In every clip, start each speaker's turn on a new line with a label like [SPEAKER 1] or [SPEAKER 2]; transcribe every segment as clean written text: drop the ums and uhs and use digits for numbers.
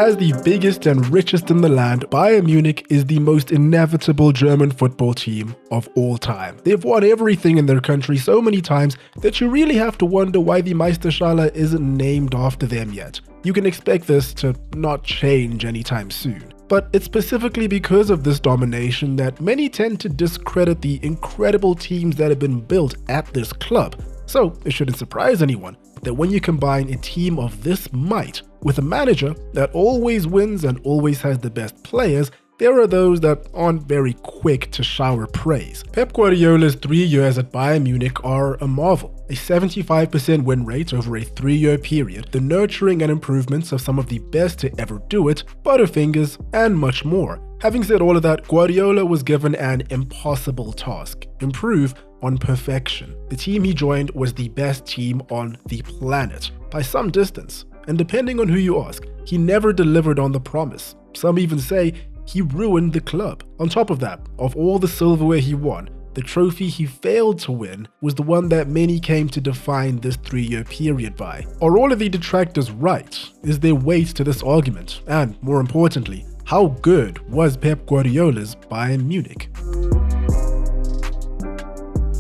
[SPEAKER 1] As the biggest and richest in the land, Bayern Munich is the most inevitable German football team of all time. They've won everything in their country so many times that you really have to wonder why the Meisterschale isn't named after them yet. You can expect this to not change anytime soon. But it's specifically because of this domination that many tend to discredit the incredible teams that have been built at this club. So it shouldn't surprise anyone that when you combine a team of this might with a manager that always wins and always has the best players, there are those that aren't very quick to shower praise. Pep Guardiola's 3 years at Bayern Munich are a marvel. A 75% win rate over a 3-year period, the nurturing and improvements of some of the best to ever do it, Butterfingers, and much more. Having said all of that, Guardiola was given an impossible task: improve on perfection. The team he joined was the best team on the planet, by some distance. And depending on who you ask, he never delivered on the promise. Some even say he ruined the club. On top of that, of all the silverware he won, the trophy he failed to win was the one that many came to define this 3-year period by. Are all of the detractors right? Is there weight to this argument? And more importantly, how good was Pep Guardiola's Bayern Munich?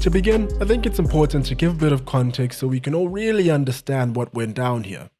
[SPEAKER 1] To begin, I think it's important to give a bit of context so we can all really understand what went down here.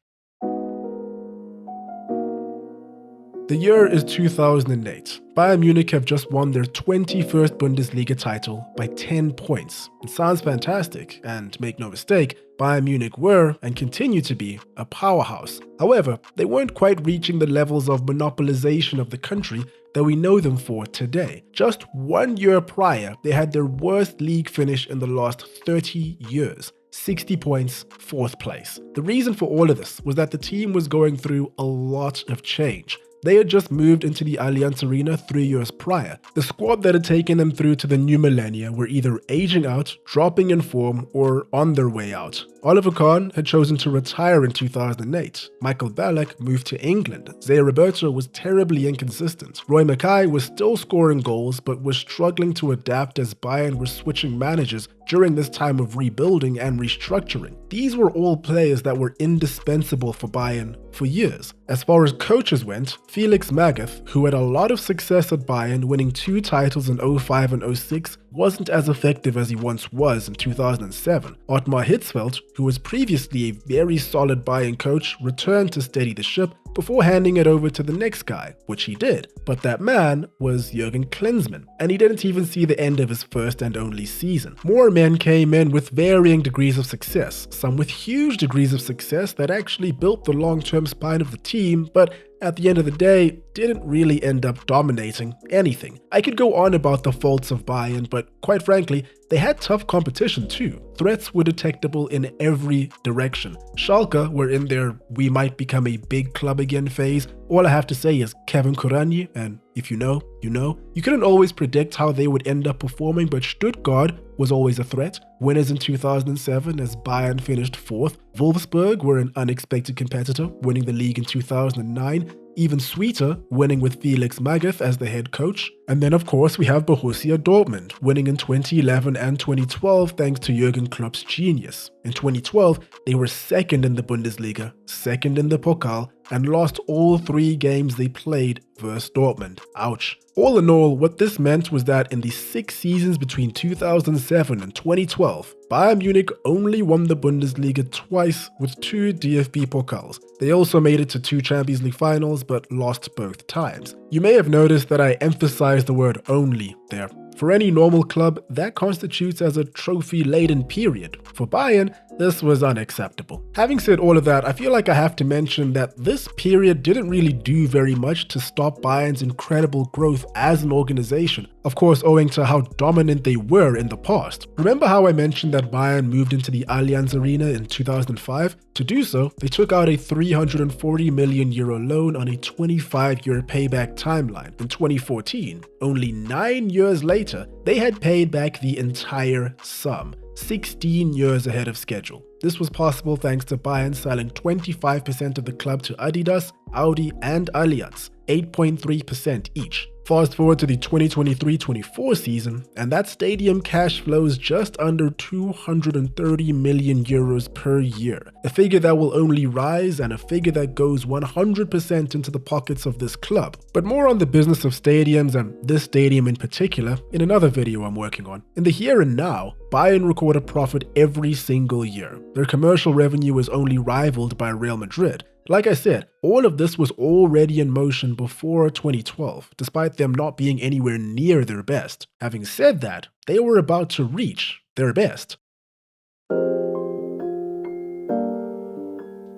[SPEAKER 1] The year is 2008. Bayern Munich have just won their 21st Bundesliga title by 10 points. It sounds fantastic, and make no mistake, Bayern Munich were, and continue to be, a powerhouse. However, they weren't quite reaching the levels of monopolization of the country that we know them for today. Just 1 year prior, they had their worst league finish in the last 30 years. 60 points, 4th place. The reason for all of this was that the team was going through a lot of change. They had just moved into the Allianz Arena 3 years prior. The squad that had taken them through to the new millennia were either aging out, dropping in form, or on their way out. Oliver Kahn had chosen to retire in 2008. Michael Ballack moved to England. Zé Roberto was terribly inconsistent. Roy Mackay was still scoring goals but was struggling to adapt as Bayern were switching managers during this time of rebuilding and restructuring. These were all players that were indispensable for Bayern for years. As far as coaches went, Felix Magath, who had a lot of success at Bayern, winning 2 titles in 05 and 06, wasn't as effective as he once was in 2007. Ottmar Hitzfeld, who was previously a very solid Bayern coach, returned to steady the ship before handing it over to the next guy, which he did. But that man was Jürgen Klinsmann, and he didn't even see the end of his first and only season. More men came in with varying degrees of success, some with huge degrees of success that actually built the long-term spine of the team, but at the end of the day, didn't really end up dominating anything. I could go on about the faults of Bayern, but quite frankly, they had tough competition too. Threats were detectable in every direction. Schalke were in their "we might become a big club again" phase. All I have to say is Kevin Kurani, and if you know, you know. You couldn't always predict how they would end up performing, but Stuttgart was always a threat. Winners in 2007 as Bayern finished 4th. Wolfsburg were an unexpected competitor, winning the league in 2009. Even sweeter, winning with Felix Magath as the head coach. And then of course we have Borussia Dortmund, winning in 2011 and 2012 thanks to Jurgen Klopp's genius. In 2012, they were 2nd in the Bundesliga, 2nd in the Pokal, and lost all 3 games they played versus Dortmund. Ouch. All in all, what this meant was that in the 6 seasons between 2007 and 2012, Bayern Munich only won the Bundesliga twice with 2 DFB Pokals. They also made it to 2 Champions League finals but lost both times. You may have noticed that I emphasized the word "only" there. For any normal club, that constitutes as a trophy-laden period. For Bayern, this was unacceptable. Having said all of that, I feel like I have to mention that this period didn't really do very much to stop Bayern's incredible growth as an organization, of course owing to how dominant they were in the past. Remember how I mentioned that Bayern moved into the Allianz Arena in 2005? To do so, they took out a €340 million loan on a 25-year payback timeline. In 2014, only 9 years later, they had paid back the entire sum, 16 years ahead of schedule. This was possible thanks to Bayern selling 25% of the club to Adidas, Audi, and Allianz, 8.3% each. Fast forward to the 2023-24 season, and that stadium cash flows just under 230 million euros per year, a figure that will only rise and a figure that goes 100% into the pockets of this club. But more on the business of stadiums and this stadium in particular in another video I'm working on. In the here and now, Bayern record a profit every single year. Their commercial revenue is only rivaled by Real Madrid. Like I said, all of this was already in motion before 2012, despite them not being anywhere near their best. Having said that, they were about to reach their best.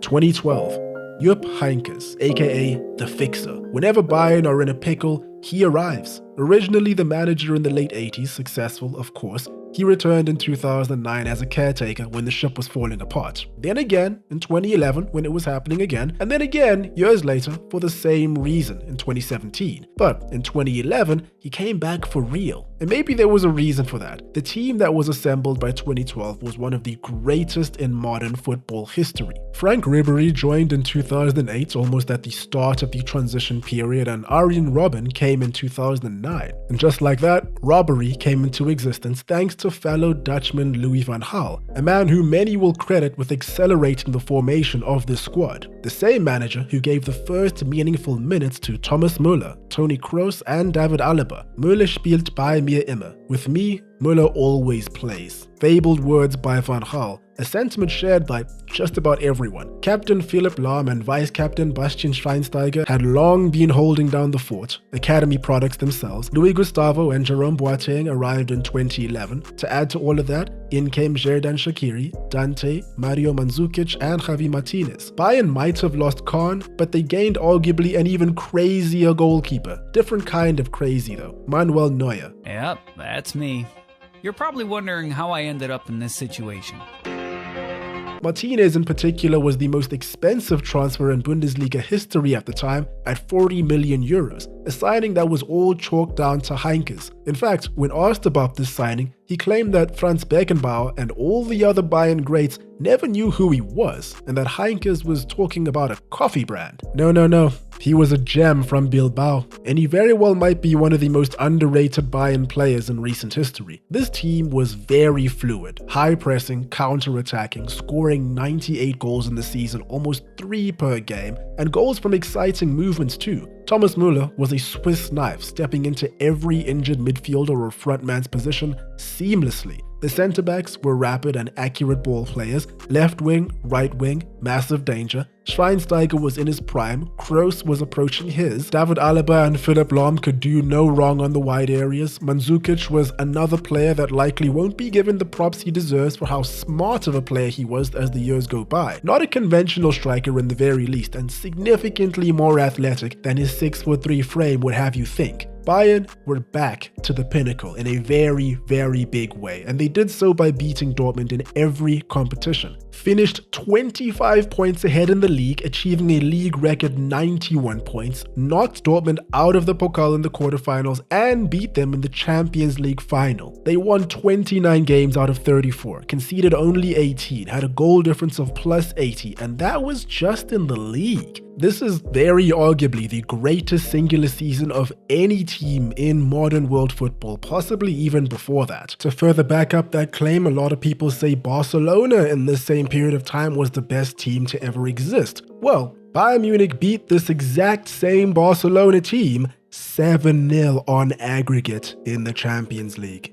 [SPEAKER 1] 2012. Jupp Heynckes, aka The Fixer. Whenever Bayern are in a pickle, he arrives. Originally the manager in the late 80s, successful of course, he returned in 2009 as a caretaker when the ship was falling apart. Then again in 2011 when it was happening again, and then again years later for the same reason in 2017. But in 2011, he came back for real. And maybe there was a reason for that. The team that was assembled by 2012 was one of the greatest in modern football history. Frank Ribery joined in 2008, almost at the start of the transition period, and Arjen Robben came in 2009. And just like that, robbery came into existence thanks to fellow Dutchman Louis van Gaal, a man who many will credit with accelerating the formation of this squad. The same manager who gave the first meaningful minutes to Thomas Müller, Toni Kroos and David Alaba. Müller spielt bei mir immer. With me, Müller always plays. Fabled words by Van Gaal, a sentiment shared by just about everyone. Captain Philipp Lahm and Vice-Captain Bastian Schweinsteiger had long been holding down the fort, academy products themselves. Louis Gustavo and Jerome Boateng arrived in 2011. To add to all of that, in came Xherdan Shaqiri, Dante, Mario Mandzukic and Javi Martinez. Bayern might have lost Kahn, but they gained arguably an even crazier goalkeeper. Different kind of crazy though, Manuel Neuer.
[SPEAKER 2] Yep, that's me. You're probably wondering how I ended up in this situation.
[SPEAKER 1] Martinez in particular was the most expensive transfer in Bundesliga history at the time at 40 million euros, a signing that was all chalked down to Heynckes. In fact, when asked about this signing, he claimed that Franz Beckenbauer and all the other Bayern greats never knew who he was, and that Heynckes was talking about a coffee brand. No. He was a gem from Bilbao, and he very well might be one of the most underrated Bayern players in recent history. This team was very fluid, high pressing, counter-attacking, scoring 98 goals in the season, almost 3 per game, and goals from exciting movements too. Thomas Müller was a Swiss knife, stepping into every injured midfielder or frontman's position seamlessly. The centre-backs were rapid and accurate ball players, left wing, right wing, massive danger. Schweinsteiger was in his prime, Kroos was approaching his, David Alaba and Philipp Lahm could do no wrong on the wide areas. Mandzukic was another player that likely won't be given the props he deserves for how smart of a player he was as the years go by. Not a conventional striker in the very least, and significantly more athletic than his 6'3" frame would have you think. Bayern were back to the pinnacle in a very, very big way, and they did so by beating Dortmund in every competition. Finished 25 points ahead in the league, achieving a league record 91 points, knocked Dortmund out of the Pokal in the quarterfinals, and beat them in the Champions League final. They won 29 games out of 34, conceded only 18, had a goal difference of plus 80, and that was just in the league. This is very arguably the greatest singular season of any team in modern world football, possibly even before that. To further back up that claim, a lot of people say Barcelona in this same period of time was the best team to ever exist. Well, Bayern Munich beat this exact same Barcelona team 7-0 on aggregate in the Champions League.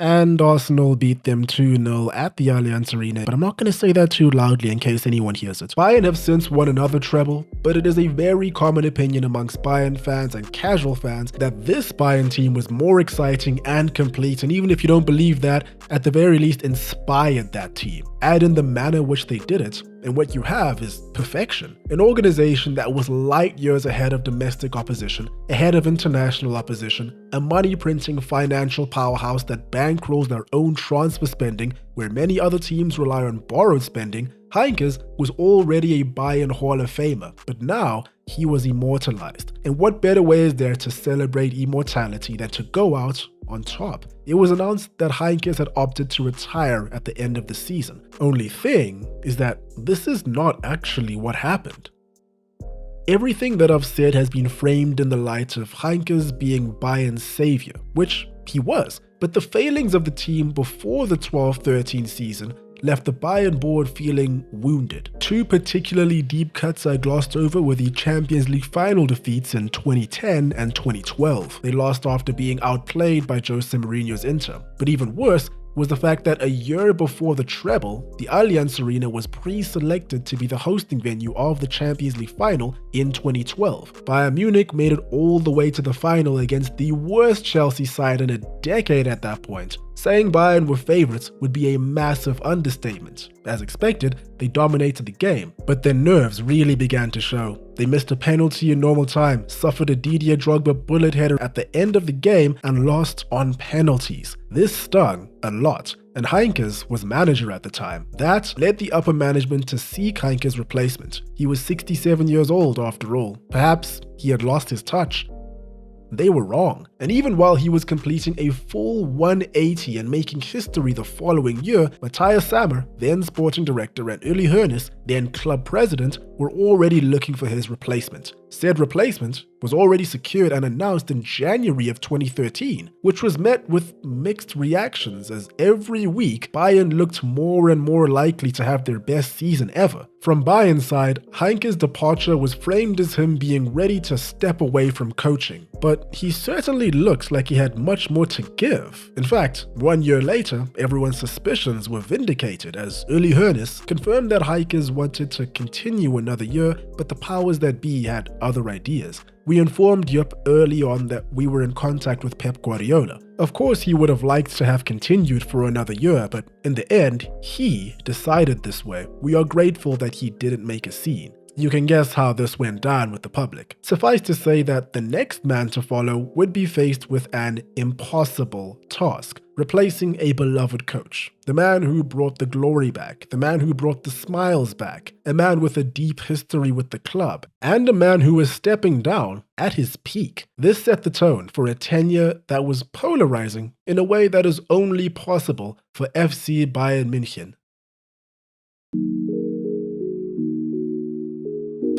[SPEAKER 1] And Arsenal beat them 2-0 at the Allianz Arena, but I'm not going to say that too loudly in case anyone hears it. Bayern have since won another treble, but it is a very common opinion amongst Bayern fans and casual fans that this Bayern team was more exciting and complete, and even if you don't believe that, at the very least inspired that team. Add in the manner which they did it, and what you have is perfection. An organization that was light years ahead of domestic opposition, ahead of international opposition, a money-printing financial powerhouse that bankrolls their own transfer spending where many other teams rely on borrowed spending. Heynckes was already a Bayern Hall of Famer, but now he was immortalized. And what better way is there to celebrate immortality than to go out on top? It was announced that Heynckes had opted to retire at the end of the season. Only thing is that this is not actually what happened. Everything that I've said has been framed in the light of Heynckes being Bayern's savior, which he was, but the failings of the team before the 12-13 season left the Bayern board feeling wounded. Two particularly deep cuts I glossed over were the Champions League final defeats in 2010 and 2012. They lost after being outplayed by Jose Mourinho's Inter. But even worse was the fact that a year before the treble, the Allianz Arena was pre-selected to be the hosting venue of the Champions League final in 2012. Bayern Munich made it all the way to the final against the worst Chelsea side in a decade at that point. Saying Bayern were favourites would be a massive understatement. As expected, they dominated the game, but their nerves really began to show. They missed a penalty in normal time, suffered a Didier Drogba bullet header at the end of the game, and lost on penalties. This stung a lot, and Heynckes was manager at the time. That led the upper management to seek Heynckes' replacement. He was 67 years old after all. Perhaps he had lost his touch. They were wrong, and even while he was completing a full 180 and making history the following year, Matthias Sammer, then sporting director, and Uli Hoeneß, then club president, were already looking for his replacement. Said replacement was already secured and announced in January of 2013, which was met with mixed reactions as every week Bayern looked more and more likely to have their best season ever. From Bayern's side, Heynckes' departure was framed as him being ready to step away from coaching, but he certainly looks like he had much more to give. In fact, 1 year later, everyone's suspicions were vindicated as Uli Hoeneß confirmed that Heynckes wanted to continue another year, but the powers that be had other ideas. We informed Jupp early on that we were in contact with Pep Guardiola. Of course, he would have liked to have continued for another year, but in the end, he decided this way. We are grateful that he didn't make a scene. You can guess how this went down with the public. Suffice to say that the next man to follow would be faced with an impossible task: replacing a beloved coach. The man who brought the glory back, the man who brought the smiles back, a man with a deep history with the club, and a man who was stepping down at his peak. This set the tone for a tenure that was polarizing in a way that is only possible for FC Bayern München.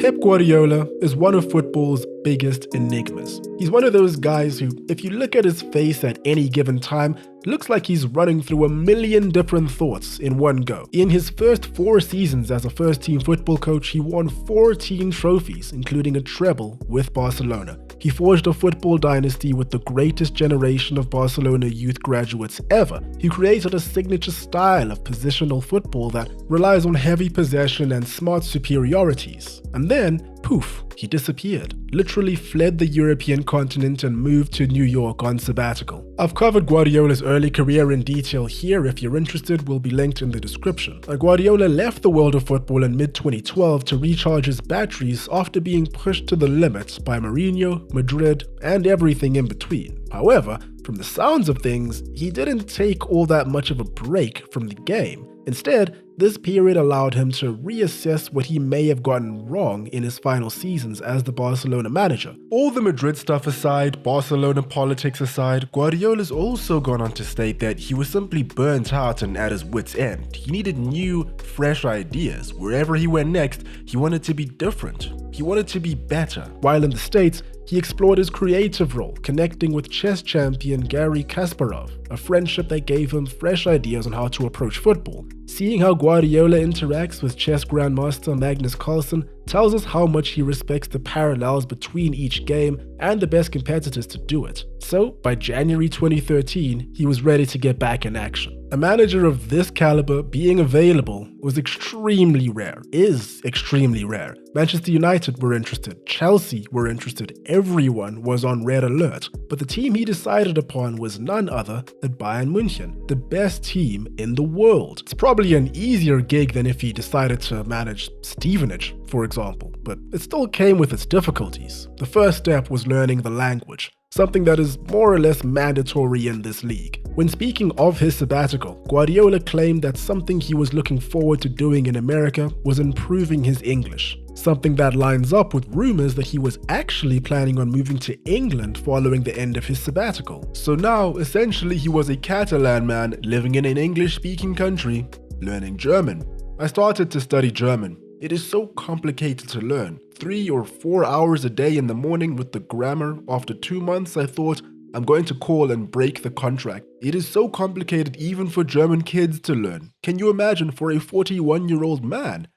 [SPEAKER 1] Pep Guardiola is one of football's biggest enigmas. He's one of those guys who, if you look at his face at any given time, looks like he's running through a million different thoughts in one go. In his first 4 seasons as a first-team football coach, he won 14 trophies, including a treble with Barcelona. He forged a football dynasty with the greatest generation of Barcelona youth graduates ever. He created a signature style of positional football that relies on heavy possession and smart superiorities. And then, poof, he disappeared. Literally fled the European continent and moved to New York on sabbatical. I've covered Guardiola's early career in detail here. If you're interested, will be linked in the description. Guardiola left the world of football in mid-2012 to recharge his batteries after being pushed to the limit by Mourinho, Madrid, and everything in between. However, from the sounds of things, he didn't take all that much of a break from the game. Instead, this period allowed him to reassess what he may have gotten wrong in his final seasons as the Barcelona manager. All the Madrid stuff aside, Barcelona politics aside, Guardiola's also gone on to state that he was simply burnt out and at his wit's end. He needed new, fresh ideas. Wherever he went next, he wanted to be different. He wanted to be better. While in the States, he explored his creative role, connecting with chess champion Garry Kasparov, a friendship that gave him fresh ideas on how to approach football. Seeing how Guardiola interacts with chess grandmaster Magnus Carlsen tells us how much he respects the parallels between each game and the best competitors to do it. So, by January 2013, he was ready to get back in action. A manager of this caliber being available was extremely rare, is extremely rare. Manchester United were interested, Chelsea were interested, everyone was on red alert. But the team he decided upon was none other than Bayern München, the best team in the world. It's probably an easier gig than if he decided to manage Stevenage, for example, but it still came with its difficulties. The first step was learning the language, something that is more or less mandatory in this league. When speaking of his sabbatical, Guardiola claimed that something he was looking forward to doing in America was improving his English, something that lines up with rumors that he was actually planning on moving to England following the end of his sabbatical. So now, essentially, he was a Catalan man living in an English-speaking country, learning German. I started to study German. It is so complicated to learn. 3 or 4 hours a day in the morning with the grammar. After 2 months, I thought, I'm going to call and break the contract. It is so complicated even for German kids to learn. Can you imagine for a 41-year-old man?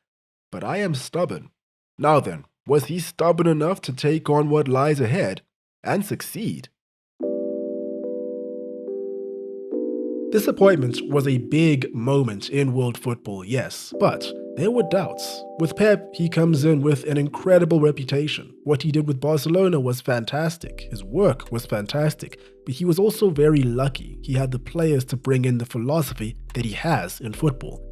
[SPEAKER 1] But I am stubborn. Now then, was he stubborn enough to take on what lies ahead and succeed? Disappointment was a big moment in world football, yes, but there were doubts. With Pep, he comes in with an incredible reputation. What he did with Barcelona was fantastic. His work was fantastic, but he was also very lucky. He had the players to bring in the philosophy that he has in football.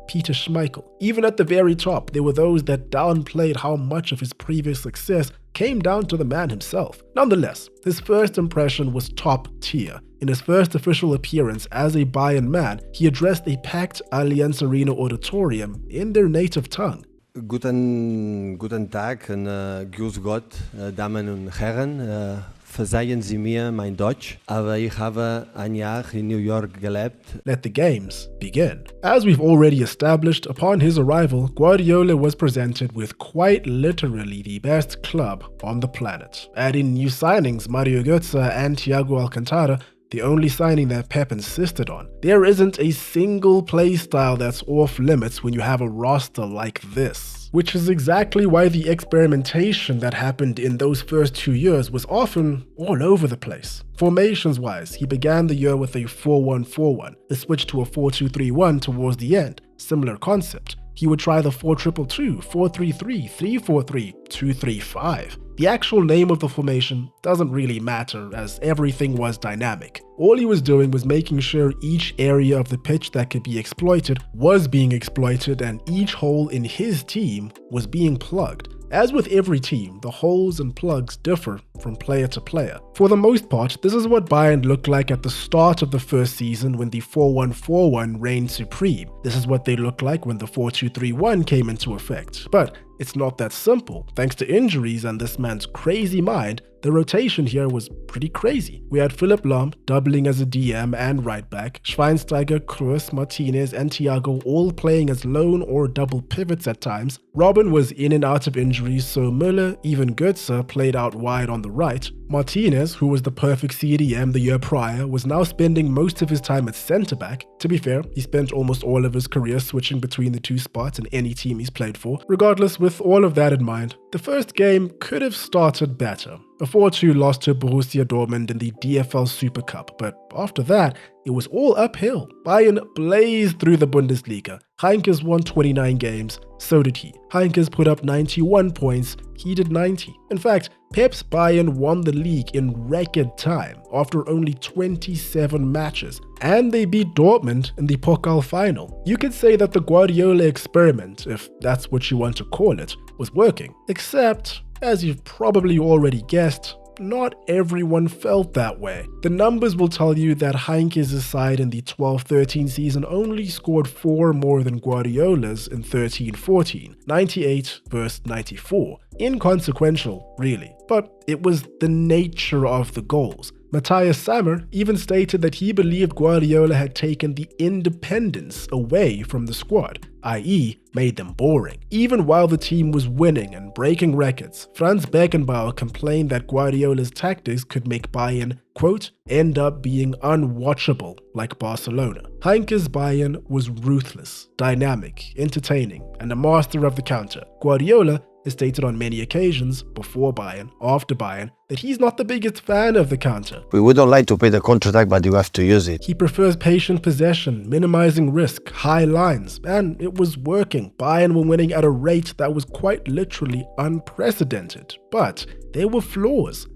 [SPEAKER 1] Peter Schmeichel. Even at the very top, there were those that downplayed how much of his previous success came down to the man himself. Nonetheless, his first impression was top tier. In his first official appearance as a Bayern man, he addressed a packed Allianz Arena auditorium in their native tongue.
[SPEAKER 3] Guten Tag und Grüß Gott, Damen und Herren. Verzeihen Sie mir mein Deutsch, aber ich habe ein Jahr in New York gelebt.
[SPEAKER 1] Let the games begin. As we've already established, upon his arrival, Guardiola was presented with quite literally the best club on the planet. Adding new signings, Mario Götze and Thiago Alcantara, the only signing that Pep insisted on. There isn't a single play style that's off limits when you have a roster like this. Which is exactly why the experimentation that happened in those first 2 years was often all over the place. Formations-wise, he began the year with a 4-1-4-1, a switch to a 4-2-3-1 towards the end. Similar concept. He would try the 4-2-2-2, 4-3-3, 3-4-3, 2-3-5. The actual name of the formation doesn't really matter, as everything was dynamic. All he was doing was making sure each area of the pitch that could be exploited was being exploited, and each hole in his team was being plugged. As with every team, the holes and plugs differ from player to player. For the most part, this is what Bayern looked like at the start of the first season when the 4-1-4-1 reigned supreme. This is what they looked like when the 4-2-3-1 came into effect. But it's not that simple. Thanks to injuries and this man's crazy mind, the rotation here was pretty crazy. We had Philipp Lahm doubling as a DM and right back, Schweinsteiger, Kroos, Martinez and Thiago all playing as lone or double pivots at times. Robben was in and out of injuries, so Müller, even Götze played out wide on the right. Martinez, who was the perfect CDM the year prior, was now spending most of his time at centre-back. To be fair, he spent almost all of his career switching between the two spots in any team he's played for. Regardless, with all of that in mind, the first game could have started better. A 4-2 loss to Borussia Dortmund in the DFL Super Cup, but after that, it was all uphill. Bayern blazed through the Bundesliga. Heinkes won 29 games, so did he. Heinkes put up 91 points, he did 90. In fact, Pep's Bayern won the league in record time after only 27 matches, and they beat Dortmund in the Pokal final. You could say that the Guardiola experiment, if that's what you want to call it, was working. Except, as you've probably already guessed, not everyone felt that way. The numbers will tell you that Heinkes' side in the 12-13 season only scored 4 more than Guardiola's in 13-14, 98 versus 94. Inconsequential, really, but it was the nature of the goals. Matthias Sammer even stated that he believed Guardiola had taken the independence away from the squad, i.e. made them boring. Even while the team was winning and breaking records, Franz Beckenbauer complained that Guardiola's tactics could make Bayern, quote, end up being unwatchable like Barcelona. Heinkes' Bayern was ruthless, dynamic, entertaining, and a master of the counter. Guardiola has stated on many occasions, before Bayern, after Bayern, that he's not the biggest fan of the counter.
[SPEAKER 3] We wouldn't like to pay the contract, but you have to use it.
[SPEAKER 1] He prefers patient possession, minimizing risk, high lines, and it was working. Bayern were winning at a rate that was quite literally unprecedented. But there were flaws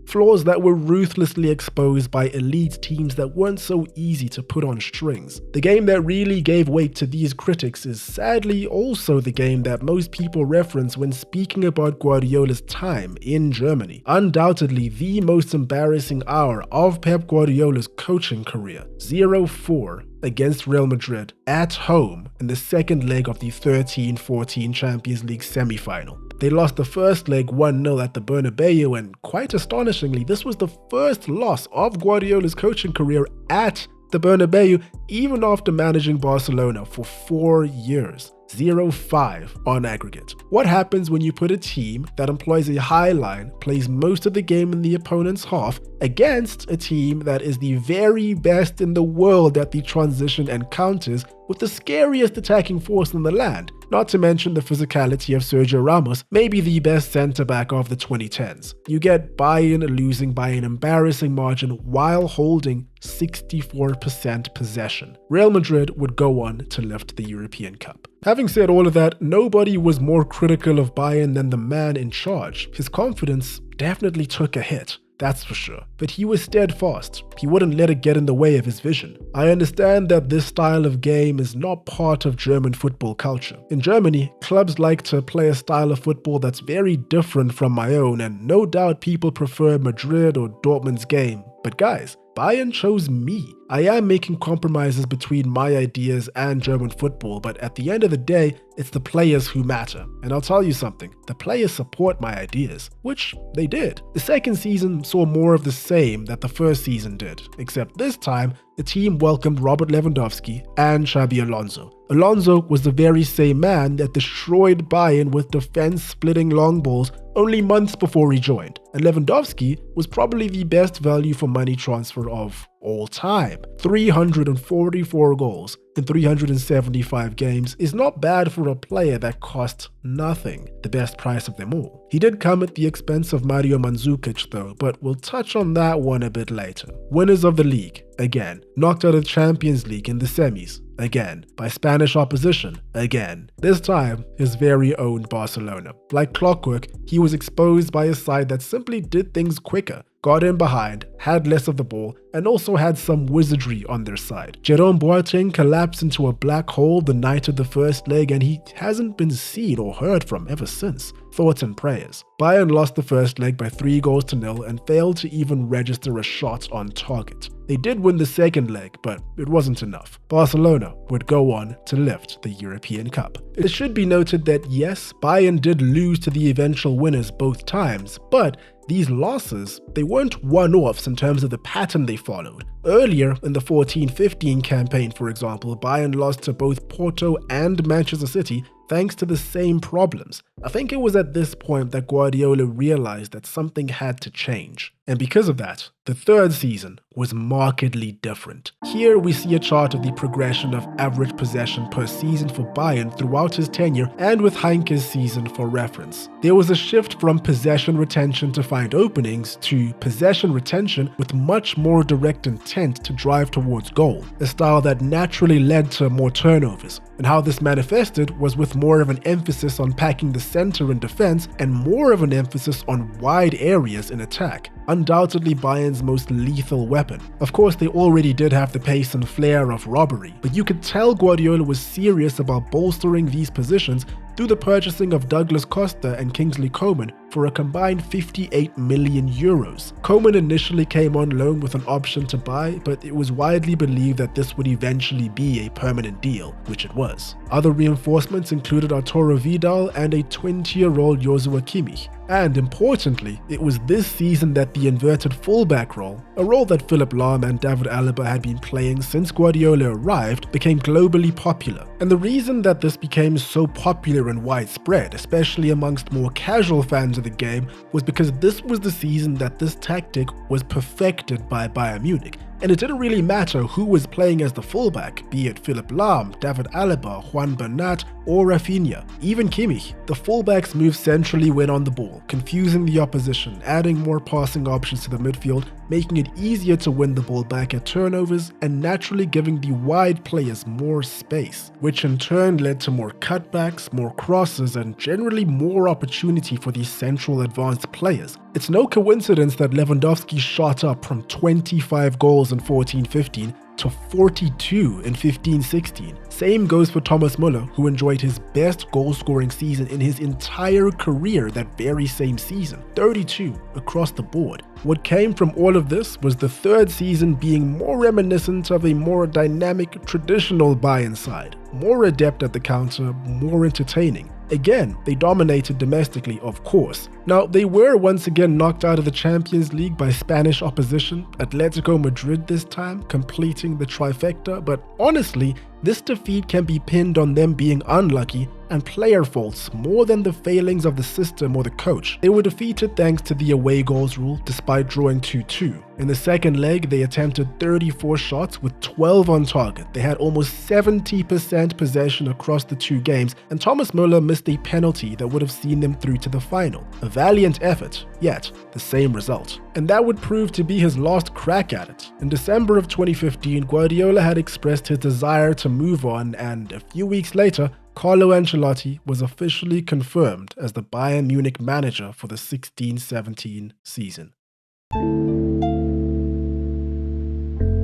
[SPEAKER 1] that were ruthlessly exposed by elite teams that weren't so easy to put on strings. The game that really gave weight to these critics is sadly also the game that most people reference when speaking about Guardiola's time in Germany. Undoubtedly the most embarrassing hour of Pep Guardiola's coaching career. 0-4 against Real Madrid at home in the second leg of the 13-14 Champions League semi-final. They lost the first leg 1-0 at the Bernabeu, and quite astonishingly, this was the first loss of Guardiola's coaching career at the Bernabeu, even after managing Barcelona for 4 years. 0-5 on aggregate. What happens when you put a team that employs a high line, plays most of the game in the opponent's half, against a team that is the very best in the world at the transition and counters with the scariest attacking force in the land? Not to mention the physicality of Sergio Ramos, maybe the best centre-back of the 2010s. You get Bayern losing by an embarrassing margin while holding 64% possession. Real Madrid would go on to lift the European Cup. Having said all of that, nobody was more critical of Bayern than the man in charge. His confidence definitely took a hit, that's for sure. But he was steadfast. He wouldn't let it get in the way of his vision. I understand that this style of game is not part of German football culture. In Germany, clubs like to play a style of football that's very different from my own, and no doubt people prefer Madrid or Dortmund's game. But guys, Bayern chose me. I am making compromises between my ideas and German football, but at the end of the day, it's the players who matter. And I'll tell you something, the players support my ideas, which they did. The second season saw more of the same that the first season did, except this time, the team welcomed Robert Lewandowski and Xabi Alonso. Alonso was the very same man that destroyed Bayern with defense-splitting long balls only months before he joined, and Lewandowski was probably the best value for money transfer of all time. 344 goals in 375 games is not bad for a player that cost nothing, the best price of them all. He did come at the expense of Mario Mandzukic though, but we'll touch on that one a bit later. Winners of the league, again. Knocked out of the Champions League in the semis, again. By Spanish opposition, again. This time, his very own Barcelona. Like clockwork, he was exposed by a side that simply did things quicker, got in behind, had less of the ball, and also had some wizardry on their side. Jerome Boateng collapsed into a black hole the night of the first leg, and he hasn't been seen or heard from ever since. Thoughts and prayers. Bayern lost the first leg by 3-0 and failed to even register a shot on target. They did win the second leg, but it wasn't enough. Barcelona would go on to lift the European Cup. It should be noted that yes, Bayern did lose to the eventual winners both times, but these losses, they weren't one-offs in terms of the pattern they followed. Earlier in the 14-15 campaign, for example, Bayern lost to both Porto and Manchester City thanks to the same problems. I think it was at this point that Guardiola realized that something had to change. And because of that, the third season was markedly different. Here we see a chart of the progression of average possession per season for Bayern throughout his tenure, and with Heinkes' season for reference. There was a shift from possession retention to find openings to possession retention with much more direct intent to drive towards goal, a style that naturally led to more turnovers. And how this manifested was with more of an emphasis on packing the center in defense and more of an emphasis on wide areas in attack. Undoubtedly Bayern's most lethal weapon. Of course, they already did have the pace and flair of robbery, but you could tell Guardiola was serious about bolstering these positions through the purchasing of Douglas Costa and Kingsley Coman for a combined 58 million euros. Coman initially came on loan with an option to buy, but it was widely believed that this would eventually be a permanent deal, which it was. Other reinforcements included Arturo Vidal and a 20-year-old Joshua Kimmich. And importantly, it was this season that the inverted fullback role, a role that Philipp Lahm and David Alaba had been playing since Guardiola arrived, became globally popular. And the reason that this became so popular and widespread, especially amongst more casual fans of the game, was because this was the season that this tactic was perfected by Bayern Munich. And it didn't really matter who was playing as the fullback, be it Philipp Lahm, David Alaba, Juan Bernat, or Rafinha. Even Kimmich. The fullbacks moved centrally when on the ball, confusing the opposition, adding more passing options to the midfield, making it easier to win the ball back at turnovers, and naturally giving the wide players more space, which in turn led to more cutbacks, more crosses, and generally more opportunity for these central advanced players. It's no coincidence that Lewandowski shot up from 25 goals in 14-15 to 42 in 15-16. Same goes for Thomas Müller, who enjoyed his best goal-scoring season in his entire career that very same season, 32 across the board. What came from all of this was the third season being more reminiscent of a more dynamic, traditional Bayern side, more adept at the counter, more entertaining. Again, they dominated domestically, of course. Now, they were once again knocked out of the Champions League by Spanish opposition, Atletico Madrid this time, completing the trifecta, but honestly, this defeat can be pinned on them being unlucky and player faults more than the failings of the system or the coach. They were defeated thanks to the away goals rule despite drawing 2-2. In the second leg, they attempted 34 shots with 12 on target. They had almost 70% possession across the two games, and Thomas Müller missed a penalty that would have seen them through to the final. A valiant effort, yet the same result. And that would prove to be his last crack at it. In December of 2015, Guardiola had expressed his desire to move on, and a few weeks later, Carlo Ancelotti was officially confirmed as the Bayern Munich manager for the 16-17 season.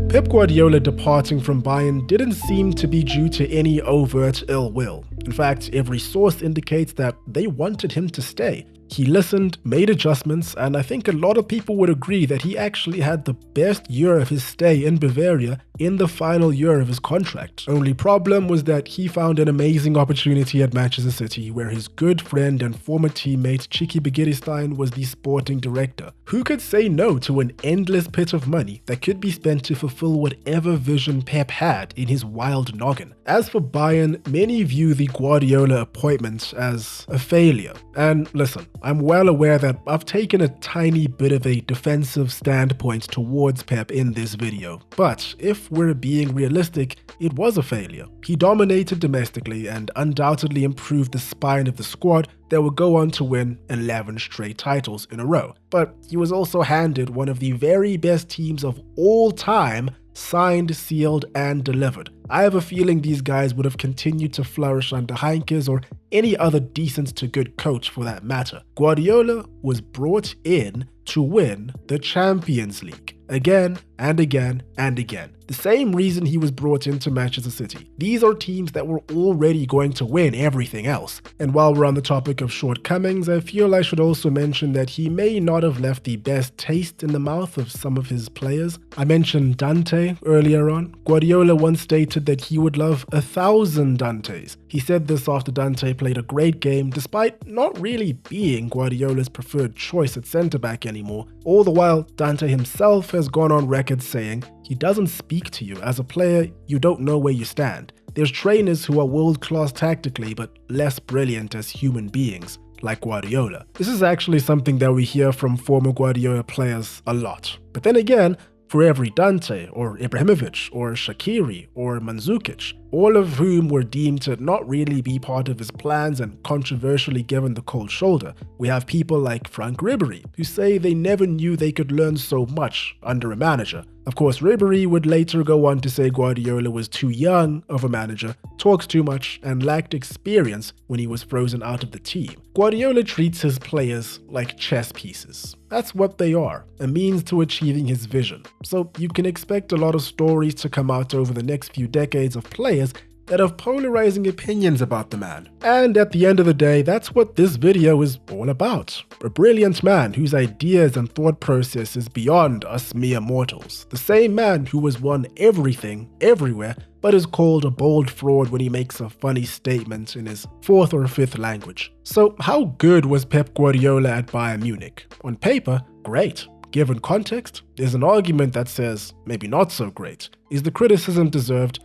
[SPEAKER 1] Pep Guardiola departing from Bayern didn't seem to be due to any overt ill will. In fact, every source indicates that they wanted him to stay. He listened, made adjustments, and I think a lot of people would agree that he actually had the best year of his stay in Bavaria in the final year of his contract. Only problem was that he found an amazing opportunity at Manchester City, where his good friend and former teammate Txiki Begiristain was the sporting director. Who could say no to an endless pit of money that could be spent to fulfill whatever vision Pep had in his wild noggin? As for Bayern, many view the Guardiola appointment as a failure. And listen, I'm well aware that I've taken a tiny bit of a defensive standpoint towards Pep in this video, but if we're being realistic, it was a failure. He dominated domestically and undoubtedly improved the spine of the squad that would go on to win 11 straight titles in a row. But he was also handed one of the very best teams of all time, signed, sealed, and delivered. I have a feeling these guys would have continued to flourish under Heinkes or any other decent to good coach for that matter. Guardiola was brought in to win the Champions League again and again and again. The same reason he was brought into Manchester City. These are teams that were already going to win everything else. And while we're on the topic of shortcomings, I feel I should also mention that he may not have left the best taste in the mouth of some of his players. I mentioned Dante earlier on. Guardiola once stated that he would love 1,000 Dantes. He said this after Dante played a great game despite not really being Guardiola's preferred choice at centre-back anymore. All the while, Dante himself has gone on record saying he doesn't speak to you. As a player, you don't know where you stand. There's trainers who are world-class tactically but less brilliant as human beings, like Guardiola. This is actually something that we hear from former Guardiola players a lot. But then again, for every Dante, or Ibrahimovic, or Shaqiri, or Mandzukic, all of whom were deemed to not really be part of his plans and controversially given the cold shoulder, we have people like Frank Ribery, who say they never knew they could learn so much under a manager. Of course, Ribery would later go on to say Guardiola was too young of a manager, talked too much, and lacked experience when he was frozen out of the team. Guardiola treats his players like chess pieces. That's what they are, a means to achieving his vision. So you can expect a lot of stories to come out over the next few decades of players that have polarizing opinions about the man. And at the end of the day, that's what this video is all about. A brilliant man whose ideas and thought process is beyond us mere mortals. The same man who has won everything, everywhere, but is called a bold fraud when he makes a funny statement in his fourth or fifth language. So how good was Pep Guardiola at Bayern Munich? On paper, great. Given context, there's an argument that says maybe not so great. Is the criticism deserved?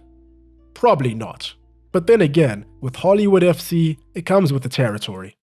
[SPEAKER 1] Probably not. But then again, with Hollywood FC, it comes with the territory.